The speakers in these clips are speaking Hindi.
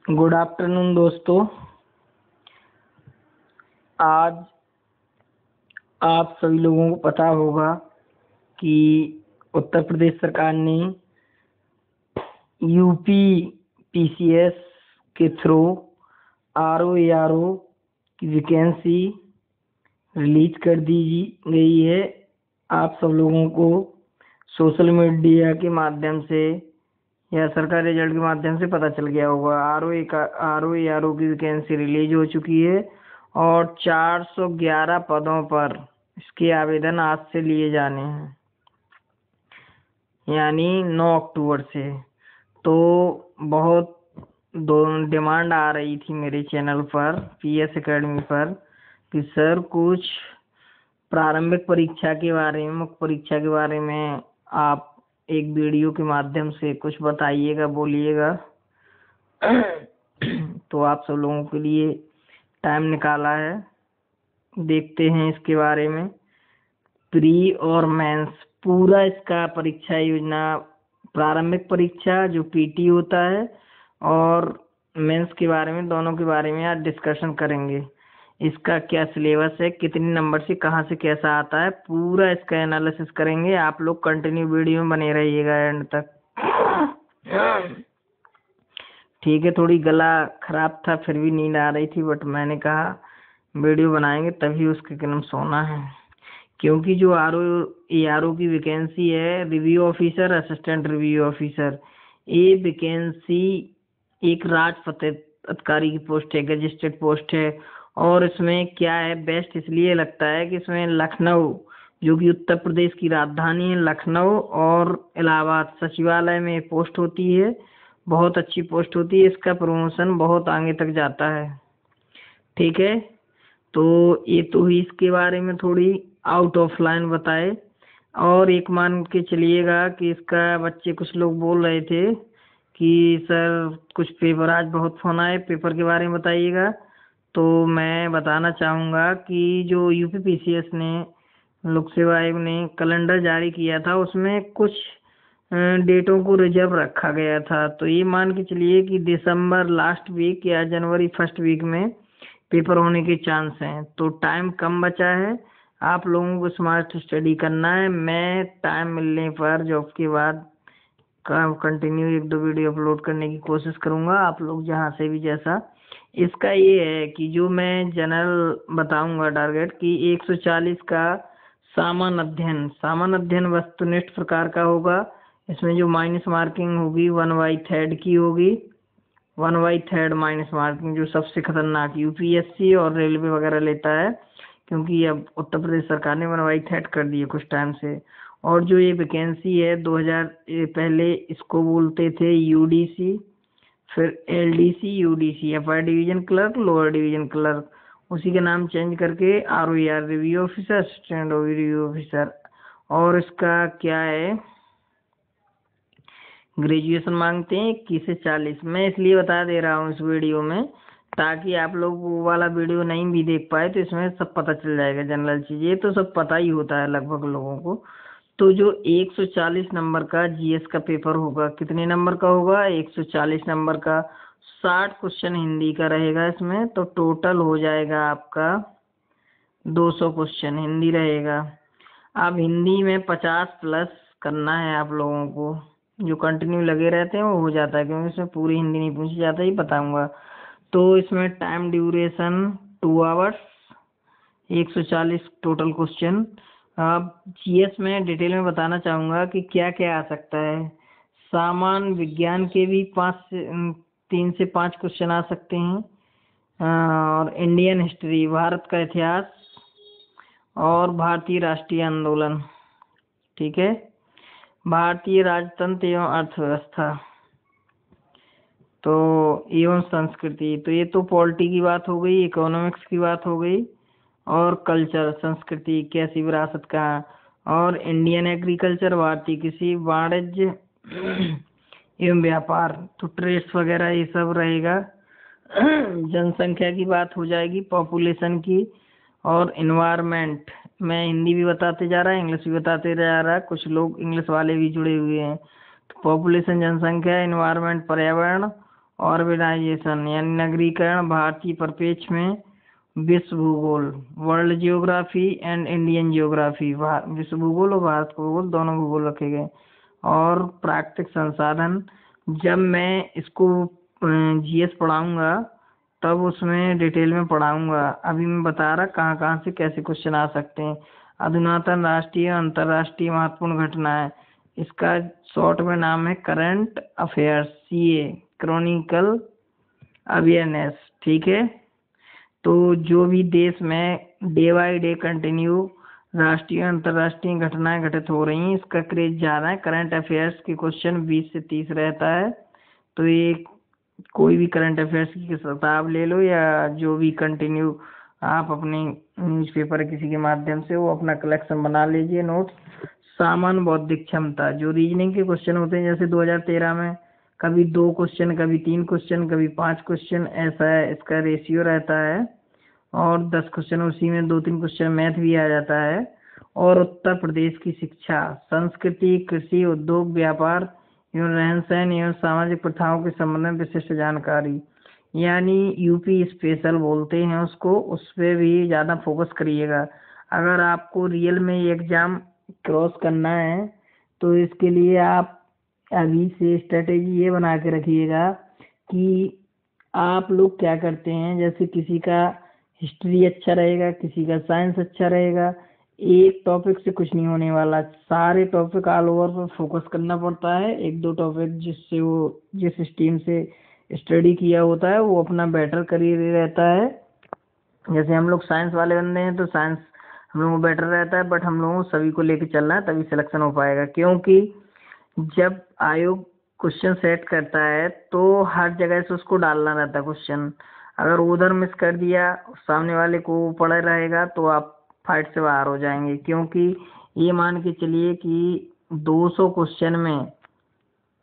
गुड आफ्टरनून दोस्तों। आज आप सभी लोगों को पता होगा कि उत्तर प्रदेश सरकार ने यूपी पीसीएस के थ्रू आरओ की वैकेंसी रिलीज कर दी गई है। आप सब लोगों को सोशल मीडिया के माध्यम से या सरकारी रिजल्ट के माध्यम से पता चल गया होगा। आरओ की वैकेंसी रिलीज हो चुकी है और 411 पदों पर इसके आवेदन आज से लिए जाने हैं, यानी 9 अक्टूबर से। तो बहुत डिमांड आ रही थी मेरे चैनल पर पीएस एकेडमी पर कि सर कुछ प्रारंभिक परीक्षा के बारे में, मुख्य परीक्षा के बारे में आप एक वीडियो के माध्यम से कुछ बताइएगा, बोलिएगा। तो आप सब लोगों के लिए टाइम निकाला है, देखते हैं इसके बारे में। प्री और मेंस पूरा इसका परीक्षा योजना, प्रारंभिक परीक्षा जो पीटी होता है और मेंस के बारे में, दोनों के बारे में आज डिस्कशन करेंगे। इसका क्या सिलेबस है, कितने नंबर से कहाँ से कैसा आता है, पूरा इसका एनालिसिस करेंगे। आप लोग कंटिन्यू वीडियो में बने रहिएगा एंड तक। ठीक है, थोड़ी गला खराब था, फिर भी नींद आ रही थी, बट मैंने कहा वीडियो बनाएंगे तभी उसके कदम सोना है। क्योंकि जो आरओ की वैकेंसी है, review officer, assistant review officer, ये वैकेंसी एक राजपत्रित अधिकारी की पोस्ट है, गजिस्ट्रेट पोस्ट है। और इसमें क्या है, बेस्ट इसलिए लगता है कि इसमें लखनऊ, जो कि उत्तर प्रदेश की राजधानी है, लखनऊ और इलाहाबाद सचिवालय में पोस्ट होती है। बहुत अच्छी पोस्ट होती है, इसका प्रमोशन बहुत आगे तक जाता है। ठीक है, तो ये तो ही इसके बारे में थोड़ी आउट ऑफ लाइन बताए। और एक मान के चलिएगा कि इसका बच्चे कुछ लोग बोल रहे थे कि सर कुछ पेपर, आज बहुत फोन आए, पेपर के बारे में बताइएगा। तो मैं बताना चाहूँगा कि जो यूपी पीसीएस ने, लोक सेवा आयोग ने कैलेंडर जारी किया था, उसमें कुछ डेटों को रिजर्व रखा गया था। तो ये मान के चलिए कि दिसंबर लास्ट वीक या जनवरी फर्स्ट वीक में पेपर होने के चांस हैं। तो टाइम कम बचा है, आप लोगों को स्मार्ट स्टडी करना है। मैं टाइम मिलने पर जॉब के बाद कंटिन्यू 1-2 वीडियो अपलोड करने की कोशिश करूंगा, आप लोग जहां से भी जैसा। इसका ये है कि जो मैं जनरल बताऊंगा टारगेट की 140 का सामान्य अध्ययन वस्तुनिष्ठ प्रकार का होगा। इसमें जो माइनस मार्किंग होगी 1/3 की होगी, 1/3 माइनस मार्किंग, जो सबसे खतरनाक यूपीएससी और रेलवे वगैरह लेता है, क्योंकि अब उत्तर प्रदेश सरकार ने 1/3 कर दी है कुछ टाइम से। और जो ये वैकेंसी है 2000, पहले इसको बोलते थे यूडीसी, फिर LDC, UDC, upper division clerk, lower division clerk, उसी का नाम चेंज करके ROR review officer, assistant review officer. और इसका क्या है, ग्रेजुएशन मांगते हैं 21 से 40। मैं इसलिए बता दे रहा हूँ इस वीडियो में ताकि आप लोग वो वाला वीडियो नहीं भी देख पाए, तो इसमें सब पता चल जाएगा। जनरल चीज ये तो सब पता ही होता है लगभग लोगों को। तो जो 140 नंबर का जीएस का पेपर होगा, कितने नंबर का होगा, 140 नंबर का। 60 क्वेश्चन हिंदी का रहेगा इसमें, तो टोटल हो जाएगा आपका 200 क्वेश्चन हिंदी रहेगा। अब हिंदी में 50 प्लस करना है आप लोगों को, जो कंटिन्यू लगे रहते हैं वो हो जाता है, क्योंकि इसमें पूरी हिंदी नहीं पूछी जाता, ही बताऊंगा। तो इसमें time duration 2 hours, 140 total question. अब जीएस में डिटेल में बताना चाहूंगा कि क्या क्या आ सकता है। सामान्य विज्ञान के भी 3 से 5 क्वेश्चन आ सकते हैं, और इंडियन हिस्ट्री, भारत का इतिहास, और भारतीय राष्ट्रीय आंदोलन। ठीक है, भारतीय राजतंत्र एवं अर्थव्यवस्था, तो एवं संस्कृति, तो ये तो पॉलिटी की बात हो गई, इकोनॉमिक्स की बात हो गई, और कल्चर, संस्कृति, कैसी विरासत का, और इंडियन एग्रीकल्चर, भारतीय कृषि, वाणिज्य एवं व्यापार, तो ट्रेड्स वगैरह ये सब रहेगा। जनसंख्या की बात हो जाएगी, पॉपुलेशन की, और इन्वायरमेंट। मैं हिंदी भी बताते जा रहा है, इंग्लिश भी बताते जा रहा है, कुछ लोग इंग्लिश वाले भी जुड़े हुए हैं। तो पॉपुलेशन, जनसंख्या, इन्वायरमेंट, पर्यावरण, ऑर्गेनाइजेशन यानी नगरीकरण, भारतीय परिप्रेक्ष्य में विश्व भूगोल, world geography and Indian geography, विश्व भूगोल और भारत भूगोल दोनों भूगोल रखे गए। और प्राकृतिक संसाधन, जब मैं इसको जीएस पढ़ाऊंगा तब उसमें डिटेल में पढ़ाऊंगा, अभी मैं बता रहा कहाँ कहाँ से कैसे क्वेश्चन आ सकते हैं। अधुनातन राष्ट्रीय अंतर्राष्ट्रीय महत्वपूर्ण घटनाएं, इसका शॉर्ट में नाम है current affairs, CA, Chronicle awareness, ठीक है। तो जो भी देश में डे बाय डे कंटिन्यू राष्ट्रीय अंतर्राष्ट्रीय घटनाएं घटित हो रही हैं, इसका क्रेज ज्यादा है। करंट अफेयर्स के क्वेश्चन 20 से 30 रहता है। तो ये कोई भी करंट अफेयर्स की किताब ले लो या जो भी कंटिन्यू आप अपने न्यूज़पेपर किसी के माध्यम से वो अपना कलेक्शन बना लीजिए नोट्स। सामान्य बौद्धिक क्षमता, जो रीजनिंग के क्वेश्चन होते हैं, जैसे 2013 में कभी 2 क्वेश्चन, कभी 3 क्वेश्चन, कभी 5 क्वेश्चन, ऐसा है इसका रेशियो रहता है। और 10 क्वेश्चन उसी में 2-3 क्वेश्चन मैथ भी आ जाता है। और उत्तर प्रदेश की शिक्षा, संस्कृति, कृषि, उद्योग, व्यापार एवं रहन सहन एवं सामाजिक प्रथाओं के संबंध में विशिष्ट जानकारी, यानी यूपी स्पेशल बोलते हैं उसको, उस पर भी ज़्यादा फोकस करिएगा। अगर आपको रियल में ये एग्ज़ाम क्रॉस करना है तो इसके लिए आप अभी से स्ट्रेटेजी ये बना के रखिएगा कि आप लोग क्या करते हैं, जैसे किसी का हिस्ट्री अच्छा रहेगा, किसी का साइंस अच्छा रहेगा, एक टॉपिक से कुछ नहीं होने वाला, सारे टॉपिक ऑल ओवर पर फोकस करना पड़ता है। 1-2 टॉपिक जिससे वो जिस स्ट्रीम से स्टडी किया होता है वो अपना बेटर करियर रहता है। जैसे हम लोग साइंस वाले बंदे हैं तो साइंस हम लोगों को बेटर रहता है, बट हम लोगों को सभी को लेके चलना है तभी सिलेक्शन हो पाएगा। क्योंकि जब आयोग क्वेश्चन सेट करता है तो हर जगह से उसको डालना रहता है क्वेश्चन। अगर उधर मिस कर दिया, सामने वाले को पड़ा रहेगा तो आप फाइट से बाहर हो जाएंगे। क्योंकि ये मान के चलिए कि 200 क्वेश्चन में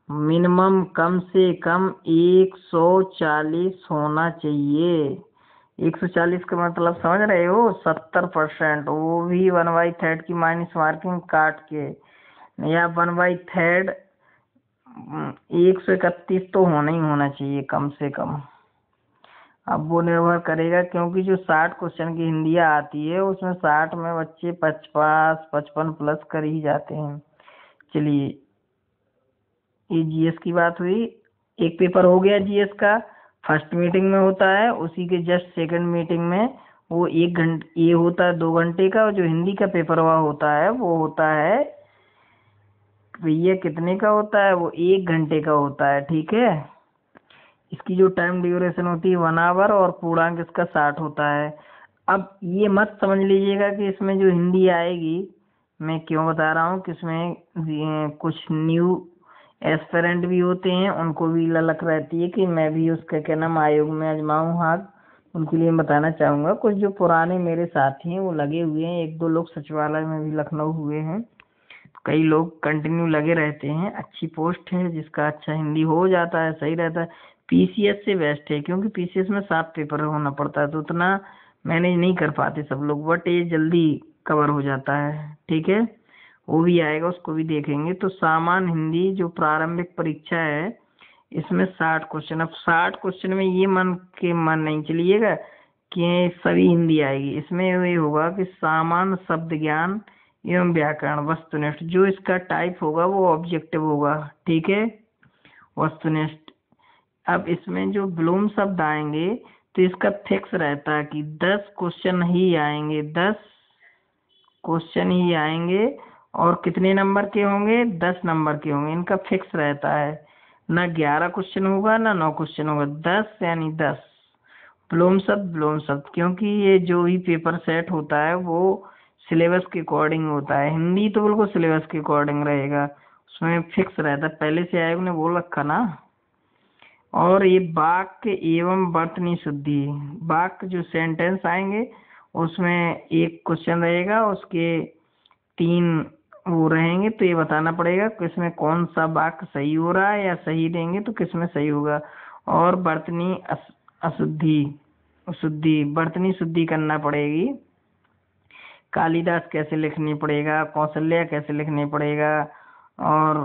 मिनिमम कम से कम 140 होना चाहिए। 140 का मतलब समझ रहे हो, 70%, वो भी 1/3 की माइनस मार्किंग काट के, या 1/3 131 तो होना ही होना चाहिए कम से कम। अब वो निर्भर करेगा, क्योंकि जो 60 क्वेश्चन की हिंदियाँ आती है उसमें 60 में बच्चे 55 प्लस कर ही जाते हैं। चलिए, ये जीएस की बात हुई। एक पेपर हो गया जीएस का, फर्स्ट मीटिंग में होता है, उसी के जस्ट सेकंड मीटिंग में वो 1 घंटे ये होता है 2 घंटे का। जो हिंदी का पेपर हुआ होता है वो होता है भैया कितने का होता है, वो 1 घंटे का होता है, ठीक है। इसकी जो टाइम ड्यूरेशन होती है 1 आवर और पूर्णांक इसका 60 होता है। अब ये मत समझ लीजिएगा कि इसमें जो हिंदी आएगी, मैं क्यों बता रहा हूँ कि इसमें कुछ न्यू एस्पिरेंट भी होते हैं, उनको भी ललक रहती है कि मैं भी उसका क्या नाम आयोग में आजमाऊँ हाथ। उनके लिए बताना चाहूँगा, कुछ जो पुराने मेरे साथी हैं वो लगे हुए हैं, 1-2 लोग सचिवालय में भी लखनऊ हुए हैं, कई लोग कंटिन्यू लगे रहते हैं। अच्छी पोस्ट है, जिसका अच्छा हिंदी हो जाता है सही रहता है। पीसीएस से बेस्ट है, क्योंकि पीसीएस में 7 पेपर होना पड़ता है तो उतना मैनेज नहीं कर पाते सब लोग, बट ये जल्दी कवर हो जाता है, ठीक है। वो भी आएगा, उसको भी देखेंगे। तो सामान्य हिंदी जो प्रारंभिक परीक्षा है इसमें 60 क्वेश्चन। अब 60 क्वेश्चन में ये मन नहीं चलिएगा कि सभी हिंदी आएगी। इसमें ये होगा कि सामान्य शब्द ज्ञान एवं व्याकरण, वस्तुनिष्ठ, जो इसका टाइप होगा वो ऑब्जेक्टिव होगा, ठीक है, वस्तुनिष्ठ। अब इसमें जो विलोम शब्द आएंगे तो इसका फिक्स रहता है कि 10 क्वेश्चन ही आएंगे, 10 क्वेश्चन ही आएंगे। और कितने नंबर के होंगे, 10 नंबर के होंगे, इनका फिक्स रहता है। ना 11 क्वेश्चन होगा ना 9 क्वेश्चन होगा, 10 यानी 10। विलोम शब्द, क्योंकि ये जो भी पेपर सेट होता है वो सिलेबस के अकॉर्डिंग होता है। हिंदी तो बिल्कुल सिलेबस के अकॉर्डिंग रहेगा, उसमें फिक्स रहता है, पहले से आयोग ने बोल रखा ना। और ये वाक्य एवं वर्तनी शुद्धि, वाक्य जो सेंटेंस आएंगे उसमें एक क्वेश्चन रहेगा, उसके 3 वो रहेंगे, तो ये बताना पड़ेगा कि इसमें कौन सा वाक्य सही हो रहा है, या सही देंगे तो किसमें सही होगा। और वर्तनी शुद्धि, वर्तनी शुद्धि करना पड़ेगी। कालिदास कैसे लिखनी पड़ेगा, कौशल्या कैसे लिखनी पड़ेगा, और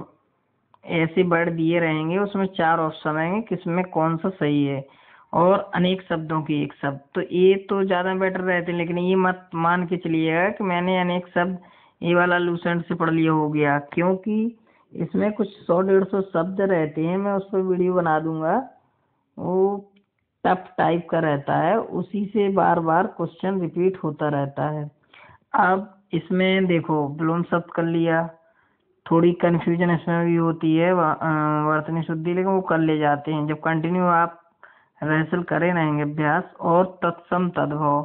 ऐसे वर्ड दिए रहेंगे, उसमें 4 ऑप्शन आएंगे किसमें कौन सा सही है, और अनेक शब्दों की एक शब्द। तो ये तो ज्यादा बेटर रहते हैं, लेकिन ये मत मान के चलिएगा कि मैंने अनेक शब्द ये वाला लूसेंट से पढ़ लिया हो गया, क्योंकि इसमें कुछ 100-150 शब्द रहते हैं। मैं उस पर वीडियो बना दूंगा, वो टफ टाइप का रहता है, उसी से बार बार क्वेश्चन रिपीट होता रहता है। अब इसमें देखो विलोम शब्द कर लिया, थोड़ी कंफ्यूजन इसमें भी होती है वर्तनी शुद्धि, लेकिन वो कर ले जाते हैं जब कंटिन्यू आप रिहर्सल करे रहेंगे अभ्यास। और तत्सम तद्भव,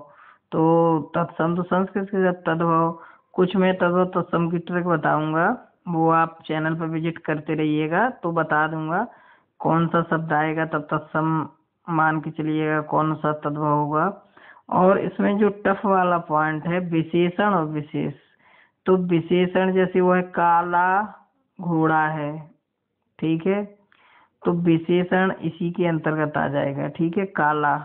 तो तत्सम तो संस्कृत के साथ तद्भव, कुछ मैं तद्भव तत्सम की ट्रिक बताऊंगा, वो आप चैनल पर विजिट करते रहिएगा तो बता दूंगा कौन सा शब्द आएगा तब तत्सम मान के चलिएगा, कौन सा तद्भव होगा। और इसमें जो टफ वाला पॉइंट है विशेषण और विशेष, तो विशेषण जैसे वो है काला घोड़ा है, ठीक है, तो विशेषण इसी के अंतर्गत आ जाएगा, ठीक है, काला।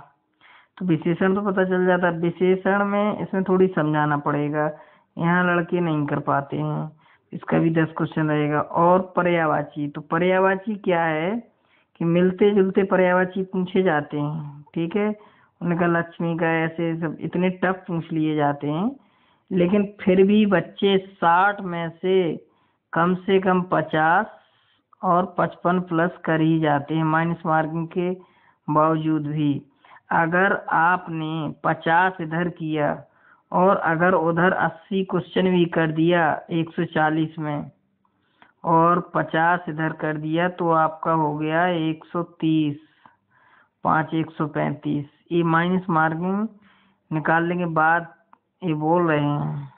तो विशेषण तो पता चल जाता है, विशेषण में इसमें थोड़ी समझाना पड़ेगा, यहाँ लड़के नहीं कर पाते हैं, इसका भी 10 क्वेश्चन रहेगा। और पर्यायवाची, तो पर्यायवाची क्या है कि मिलते जुलते पर्यायवाची पूछे जाते हैं, ठीक है, उनका लक्ष्मी का ऐसे सब इतने टफ पूछ लिए जाते हैं, लेकिन फिर भी बच्चे 60 में से कम 50 और 55 प्लस कर ही जाते हैं माइनस मार्किंग के बावजूद भी। अगर आपने 50 इधर किया और अगर उधर 80 क्वेश्चन भी कर दिया 140 में और 50 इधर कर दिया तो आपका हो गया 130, 5 135। ये माइनस मार्किंग निकालने के बाद ये बोल रहे हैं।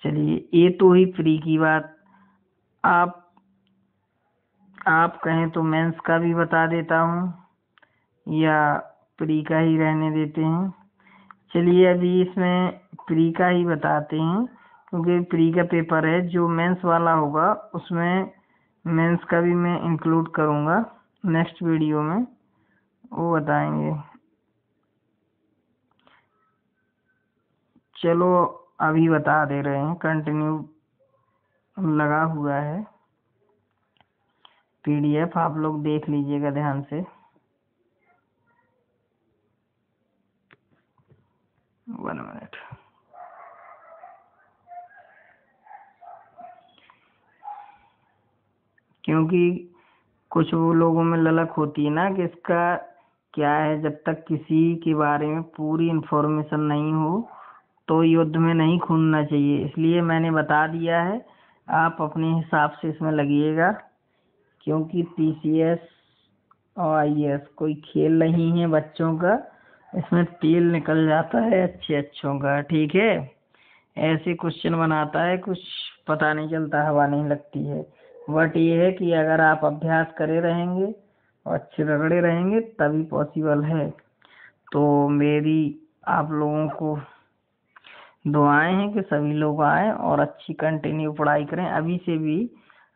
चलिए ये तो हुई प्री की बात। आप कहें तो मेंस का भी बता देता हूँ या प्री का ही रहने देते हैं। चलिए अभी इसमें प्री का ही बताते हैं, क्योंकि प्री का पेपर है, जो मेंस वाला होगा उसमें मेंस का भी मैं इंक्लूड करूँगा नेक्स्ट वीडियो में, वो बताएंगे। चलो अभी बता दे रहे हैं, कंटिन्यू लगा हुआ है PDF, आप लोग देख लीजिएगा ध्यान से। 1 मिनट। क्योंकि कुछ वो लोगों में ललक होती है ना कि इसका क्या है, जब तक किसी के बारे में पूरी इंफॉर्मेशन नहीं हो तो युद्ध में नहीं कूदना चाहिए, इसलिए मैंने बता दिया है। आप अपने हिसाब से इसमें लगिएगा, क्योंकि PCS और IAS कोई खेल नहीं है बच्चों का, इसमें तेल निकल जाता है अच्छे अच्छों का, ठीक है। ऐसे क्वेश्चन बनाता है कुछ पता नहीं चलता, हवा नहीं लगती है। बट ये है कि अगर आप अभ्यास करे रहेंगे और अच्छे रगड़े रहेंगे तभी पॉसिबल है। तो मेरी आप लोगों को दुआएं हैं कि सभी लोग आए और अच्छी कंटिन्यू पढ़ाई करें। अभी से भी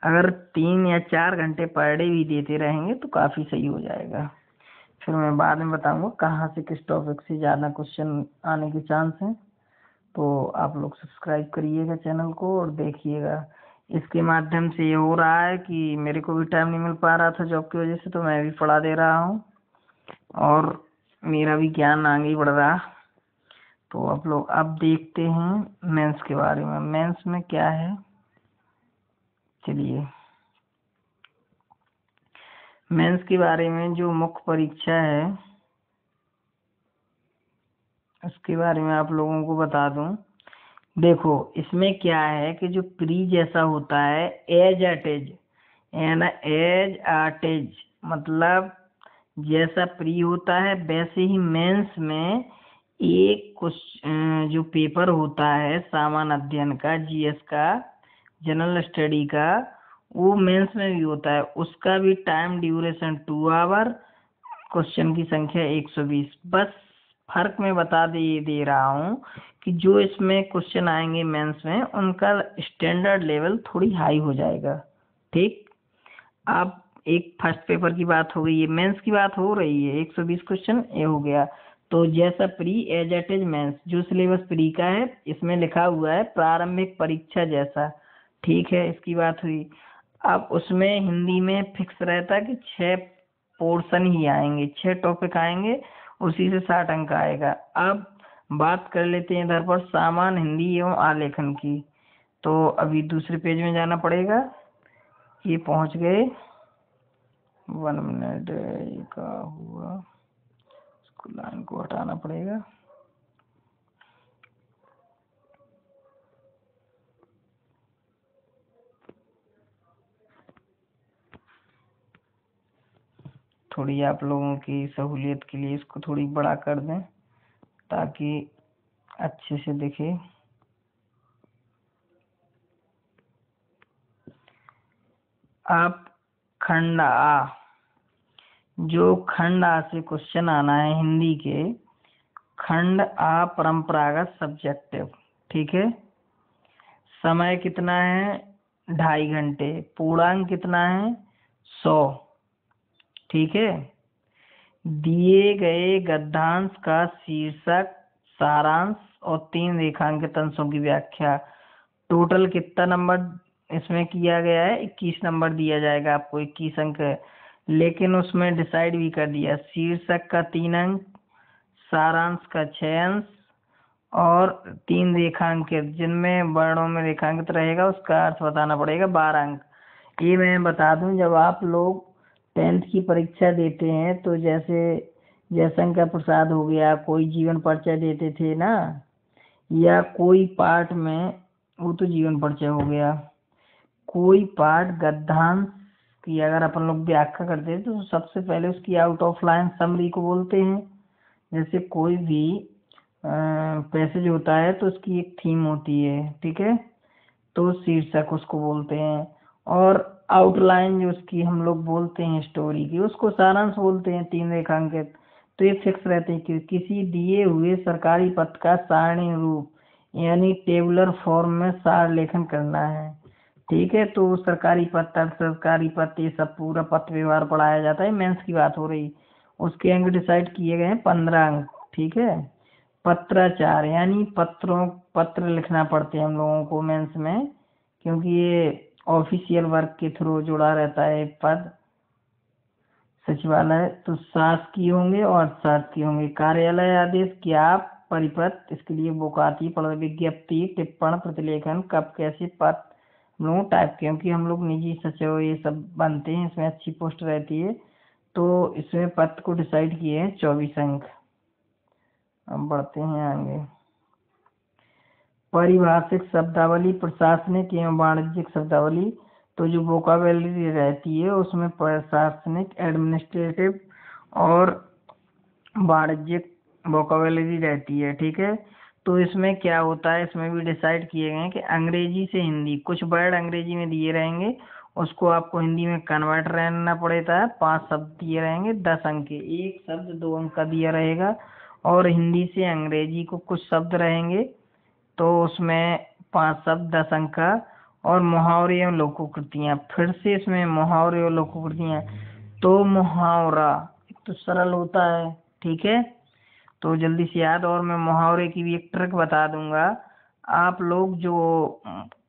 अगर 3 या 4 घंटे पर डे भी देते रहेंगे तो काफ़ी सही हो जाएगा। फिर मैं बाद में बताऊंगा कहाँ से किस टॉपिक से ज़्यादा क्वेश्चन आने के चांस हैं। तो आप लोग सब्सक्राइब करिएगा चैनल को और देखिएगा। इसके माध्यम से ये हो रहा है कि मेरे को भी टाइम नहीं मिल पा रहा था जॉब की वजह से, तो मैं भी पढ़ा दे रहा हूँ और मेरा भी ज्ञान आगे ही बढ़ रहा। तो आप लोग अब देखते हैं मेंस के बारे में। मेंस में क्या है, चलिए मेंस के बारे में जो मुख्य परीक्षा है उसके बारे में आप लोगों को बता दूं। देखो इसमें क्या है कि जो प्री जैसा होता है एज एट एज, यानी एज एट एज मतलब जैसा प्री होता है वैसे ही मेंस में एक कुछ जो पेपर होता है सामान्य अध्ययन का, GS का, जनरल स्टडी का, वो मेंस में भी होता है। उसका भी टाइम ड्यूरेशन 2 आवर, क्वेश्चन की संख्या 120। बस फर्क मैं बता दे रहा हूँ कि जो इसमें क्वेश्चन आएंगे मेंस में उनका स्टैंडर्ड लेवल थोड़ी हाई हो जाएगा, ठीक। अब एक फर्स्ट पेपर की बात हो गई है, मेंस की बात हो रही है, 120 क्वेश्चन ये हो गया। तो जैसा pre as at as mains, जो सिलेबस प्री का है इसमें लिखा हुआ है प्रारंभिक परीक्षा जैसा, ठीक है, इसकी बात हुई। अब उसमें हिंदी में फिक्स रहता है कि 6 पोर्शन ही आएंगे, 6 टॉपिक आएंगे, उसी से 60 अंक आएगा। अब बात कर लेते हैं इधर पर सामान्य हिंदी एवं आलेखन की। तो अभी दूसरे पेज में जाना पड़ेगा। ये पहुंच गए, 1 मिनट का हुआ, इसको लाइन को हटाना पड़ेगा। थोड़ी आप लोगों की सहूलियत के लिए इसको थोड़ी बड़ा कर दें ताकि अच्छे से दिखे। आप खंड आ, जो खंड आ से क्वेश्चन आना है हिंदी के, खंड आ परंपरागत सब्जेक्टिव, ठीक है। समय कितना है, 2.5 घंटे। पूर्णांक कितना है, 100, ठीक है। दिए गए गद्यांश का शीर्षक, सारांश और 3 रेखांकित अंशों की व्याख्या। टोटल कितना नंबर इसमें किया गया है, 21 नंबर दिया जाएगा आपको, 21 अंक है। लेकिन उसमें डिसाइड भी कर दिया, शीर्षक का 3 अंक, सारांश का 6 अंश और 3 रेखांकित, जिनमें वर्णों में रेखांकित रहेगा उसका अर्थ बताना पड़ेगा, 12 अंक। ये मैं बता दूं, जब आप लोग 10th की परीक्षा देते हैं तो जैसे जयशंकर प्रसाद हो गया, कोई जीवन परिचय देते थे ना, या कोई पाठ में, वो तो जीवन परिचय हो गया, कोई पाठ गद्यांश की अगर अपन लोग व्याख्या करते हैं तो सबसे पहले उसकी आउट ऑफ लाइन समरी को बोलते हैं। जैसे कोई भी पैसेज होता है तो उसकी एक थीम होती है, ठीक है, तो शीर्षक उसको बोलते हैं। और आउटलाइन जो उसकी हम लोग बोलते हैं स्टोरी की, उसको सारांश बोलते हैं, 3 रेखांकित। तो ये फिक्स रहते हैं कि किसी दिए हुए सरकारी पत्र का सारणी रूप यानी टेबुलर फॉर्म में सार लेखन करना है, ठीक है। तो सरकारी पत्र, सरकारी पत्र, ये सब पूरा पत्र व्यवहार पढ़ाया जाता है, मेंस की बात हो रही। उसके अंक डिसाइड किए गए हैं 15 अंक, ठीक है। पत्राचार यानी पत्र लिखना पड़ते हैं हम लोगों को मेंस में, क्योंकि ये ऑफिशियल वर्क के थ्रू जुड़ा रहता है पद। सचिवालय तो शासकीय होंगे और शासकीय होंगे। कार्यालय आदेश, ज्ञाप, परिपत्र, इसके लिए बुक आती है, विज्ञप्ति, टिप्पण, प्रतिलेखन, कब कैसे पत्र हम लोग टाइप, क्योंकि हम लोग निजी सचिव ये सब बनते हैं, इसमें अच्छी पोस्ट रहती है। तो इसमें पत्र को डिसाइड किए हैं 24 अंक। अब बढ़ते हैं आगे। पारिभाषिक शब्दावली, प्रशासनिक एवं वाणिज्यिक शब्दावली। तो जो वोकाबुलरी रहती है उसमें प्रशासनिक, एडमिनिस्ट्रेटिव और वाणिज्यिक वोकाबुलरी रहती है, ठीक है। तो इसमें क्या होता है, इसमें भी डिसाइड किए गए हैं कि अंग्रेजी से हिंदी, कुछ वर्ड अंग्रेजी में दिए रहेंगे, उसको आपको हिंदी में कन्वर्ट करना पड़ता है। 5 शब्द दिए रहेंगे, 10 अंक के, एक शब्द 2 अंक का दिया रहेगा। और हिंदी से अंग्रेजी को कुछ शब्द रहेंगे, तो उसमें 5 शब्द, 10 अंक का। और मुहावरे एवं लोकोक्तियाँ, फिर से इसमें मुहावरे और लोकोक्तियाँ। तो मुहावरा एक तो सरल होता है, ठीक है, तो जल्दी से याद। और मैं मुहावरे की भी एक ट्रिक बता दूंगा। आप लोग जो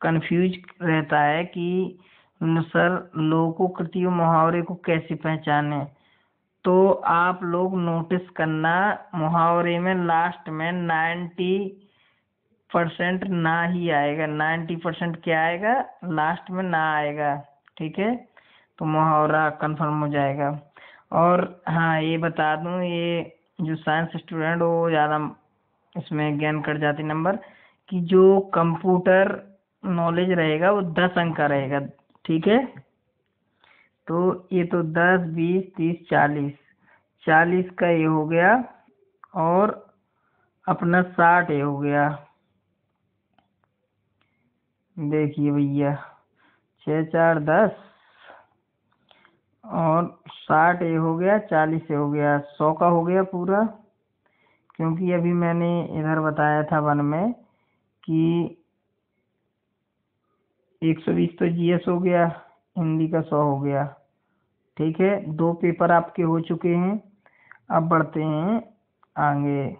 कंफ्यूज रहता है कि सर लोकोक्ति और मुहावरे को कैसे पहचाने, तो आप लोग नोटिस करना, मुहावरे में लास्ट में 90% ना ही आएगा, 90% क्या आएगा, लास्ट में ना आएगा, ठीक है। तो मुहावरा कंफर्म हो जाएगा। और हाँ ये बता दूं, ये जो साइंस स्टूडेंट वो ज़्यादा इसमें ज्ञान कर जाते नंबर, कि जो कंप्यूटर नॉलेज रहेगा वो 10 अंक का रहेगा, ठीक है। तो ये तो 10, 20, 30, 40, 40 का ये हो गया, और अपना 60 ये हो गया। देखिए भैया, 6 4 10 और 60 ये हो गया, 40 ये हो गया, 100 का हो गया पूरा। क्योंकि अभी मैंने इधर बताया था 1 में कि 120 तो जीएस हो गया, हिंदी का 100 हो गया, ठीक है। 2 पेपर आपके हो चुके हैं। अब बढ़ते हैं आगे।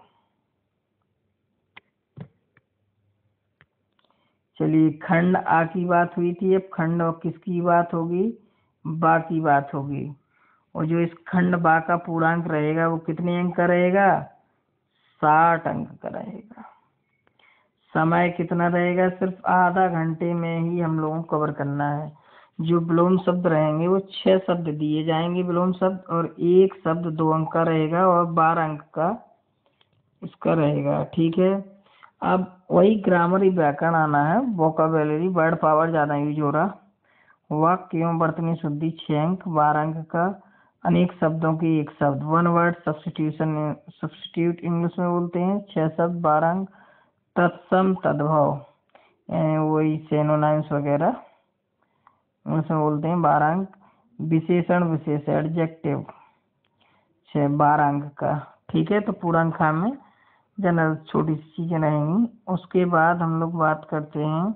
चलिए, खंड आ की बात हुई थी, अब खंड और किसकी बात होगी, बा की बात होगी। और जो इस खंड बा का पूर्णांक रहेगा वो कितने अंक का रहेगा, 60 अंक का रहेगा। समय कितना रहेगा, सिर्फ आधा घंटे में ही हम लोगों को कवर करना है। जो विलोम शब्द रहेंगे वो 6 शब्द दिए जाएंगे विलोम शब्द, और एक शब्द 2 अंक का रहेगा और 12 अंक का इसका रहेगा। ठीक है, अब वही ग्रामर व्याकरण आना है, वोकाबुलरी वर्ड पावर ज्यादा यूज हो रहा। वाक्य एवं वर्तनी शुद्धि 6 अंक 12 अंक का। अनेक शब्दों की एक शब्द, वन वर्ड सब्स्टिट्यूट इंग्लिश में बोलते हैं, 6 शब्द 12 अंक। तत्सम तद्भव वही सेनोनाइम्स वगैरह उसमें बोलते हैं, 12 अंक। विशेषण विशेष एडजेक्टिव 12 अंक का। ठीक है, तो पूर्णांक में जनरल छोटी सी चीजें रहेंगी। उसके बाद हम लोग बात करते हैं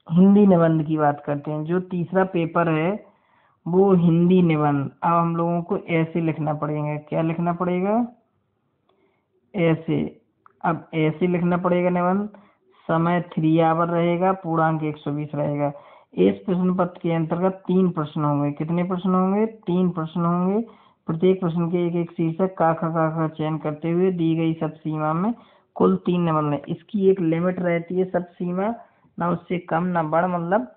हिंदी निबंध की बात करते हैं। जो तीसरा पेपर है वो हिंदी निबंध। अब हम लोगों को ऐसे लिखना पड़ेगा, क्या लिखना पड़ेगा, ऐसे। अब ऐसे लिखना पड़ेगा निबंध। समय 3 आवर रहेगा, पूर्णांक 120 रहेगा। इस प्रश्न पत्र के अंतर्गत 3 प्रश्न होंगे। कितने प्रश्न होंगे, 3 प्रश्न होंगे। प्रत्येक प्रश्न के एक एक शीर्षक का चयन करते हुए दी गई शब्द सीमा में कुल 3 निबंध। इसकी एक लिमिट रहती है शब्द सीमा, ना उससे कम ना बढ़, मतलब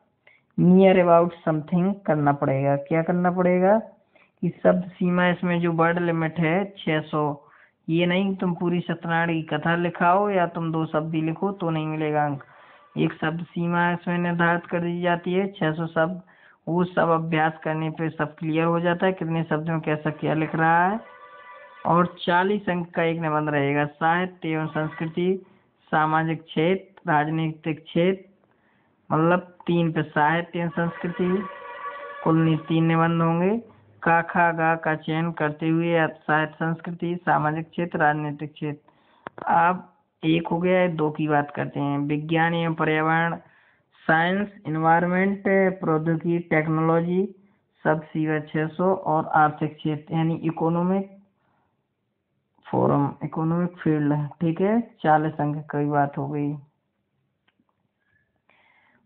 नियर अबाउट समथिंग करना पड़ेगा। क्या करना पड़ेगा कि शब्द सीमा इसमें जो वर्ड लिमिट है 600, ये नहीं तुम पूरी सत्यनारायण की कथा लिखाओ या तुम 2 शब्द ही लिखो तो नहीं मिलेगा अंक। एक शब्द सीमा इसमें निर्धारित कर दी जाती है 600 शब्द। वो सब अभ्यास करने पे सब क्लियर हो जाता है कितने शब्द में कैसा क्या लिख रहा है। और 40 अंक का एक निबंध रहेगा। साहित्य एवं संस्कृति, सामाजिक क्षेत्र, राजनीतिक क्षेत्र, मतलब 3 पे साहित्य एवं संस्कृति, कुल 3 निबंध होंगे। का खा गा का चयन करते हुए साहित्य संस्कृति, सामाजिक क्षेत्र, राजनीतिक क्षेत्र। अब एक हो गया है, 2 की बात करते हैं। विज्ञान एवं पर्यावरण, साइंस, इन्वायरमेंट, प्रौद्योगिकी, टेक्नोलॉजी, सब सीवा 600। और आर्थिक क्षेत्र यानी इकोनॉमिक फोरम, इकोनॉमिक फील्ड। ठीक है, 40 अंक की बात हो गई।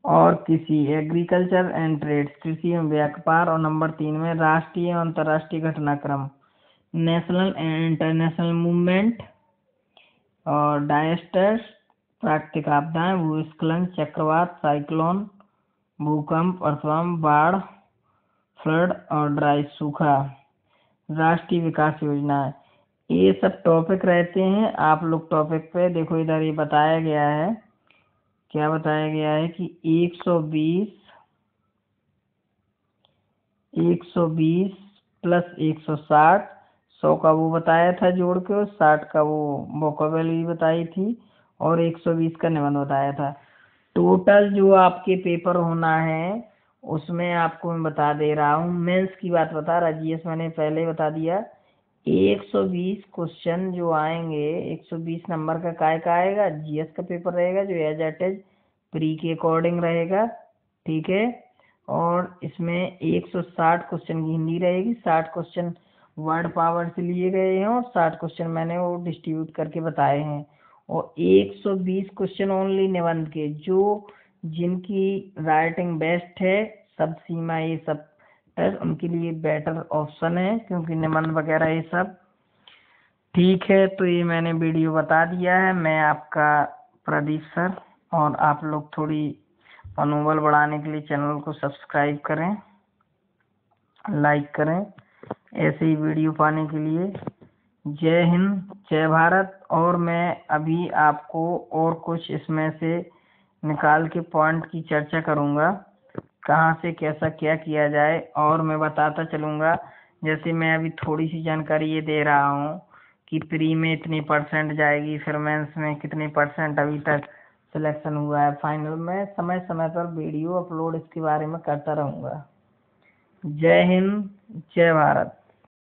और कृषि, एग्रीकल्चर एंड ट्रेड, कृषि एवं व्यापार। और नंबर 3 में राष्ट्रीय एवं अंतर्राष्ट्रीय घटनाक्रम, नेशनल एंड इंटरनेशनल मूवमेंट। और डायस्टर्स, प्राकृतिक आपदाएं, भूस्खलन, चक्रवात, साइक्लोन, भूकंप, अर्थक्वेक, बाढ़, फ्लड और ड्राई सूखा। राष्ट्रीय विकास योजना, ये सब टॉपिक रहते हैं। आप लोग टॉपिक पे देखो, इधर ये बताया गया है, क्या बताया गया है कि 120 प्लस 160, 100 का वो बताया था जोड़ के, और 60 का वो वोकैबुलरी बताई थी, और 120 का निबंध बताया था। टोटल जो आपके पेपर होना है उसमें आपको मैं बता दे रहा हूँ, मेंस की बात बता रहा, जीएस मैंने पहले ही बता दिया। 120 क्वेश्चन जो आएंगे, 120 नंबर का काय का आएगा, जीएस का पेपर रहेगा जो एज इट इज प्री के अकॉर्डिंग रहेगा। ठीक है, और इसमें 160 क्वेश्चन की हिंदी रहेगी, 60 क्वेश्चन वर्ड पावर से लिए गए हैं, और 60 क्वेश्चन मैंने वो डिस्ट्रीब्यूट करके बताए हैं। और 120 क्वेश्चन ओनली निबंध के, जो जिनकी राइटिंग बेस्ट है, शब्द सीमा ये सब है, उनके लिए बेटर ऑप्शन है, क्योंकि निबंध वगैरह ये सब। ठीक है, तो ये मैंने वीडियो बता दिया है। मैं आपका प्रदीप सर, और आप लोग थोड़ी मनोबल बढ़ाने के लिए चैनल को सब्सक्राइब करें, लाइक करें ऐसे ही वीडियो पाने के लिए। जय हिंद, जय भारत। और मैं अभी आपको और कुछ इसमें से निकाल के पॉइंट की चर्चा करूंगा, कहाँ से कैसा क्या किया जाए, और मैं बताता चलूंगा। जैसे मैं अभी थोड़ी सी जानकारी ये दे रहा हूँ कि प्री में इतनी परसेंट जाएगी, फिर मेंस में कितनी परसेंट अभी तक सिलेक्शन हुआ है, फाइनल में समय समय पर वीडियो अपलोड इसके बारे में करता रहूंगा। जय हिंद, जय भारत।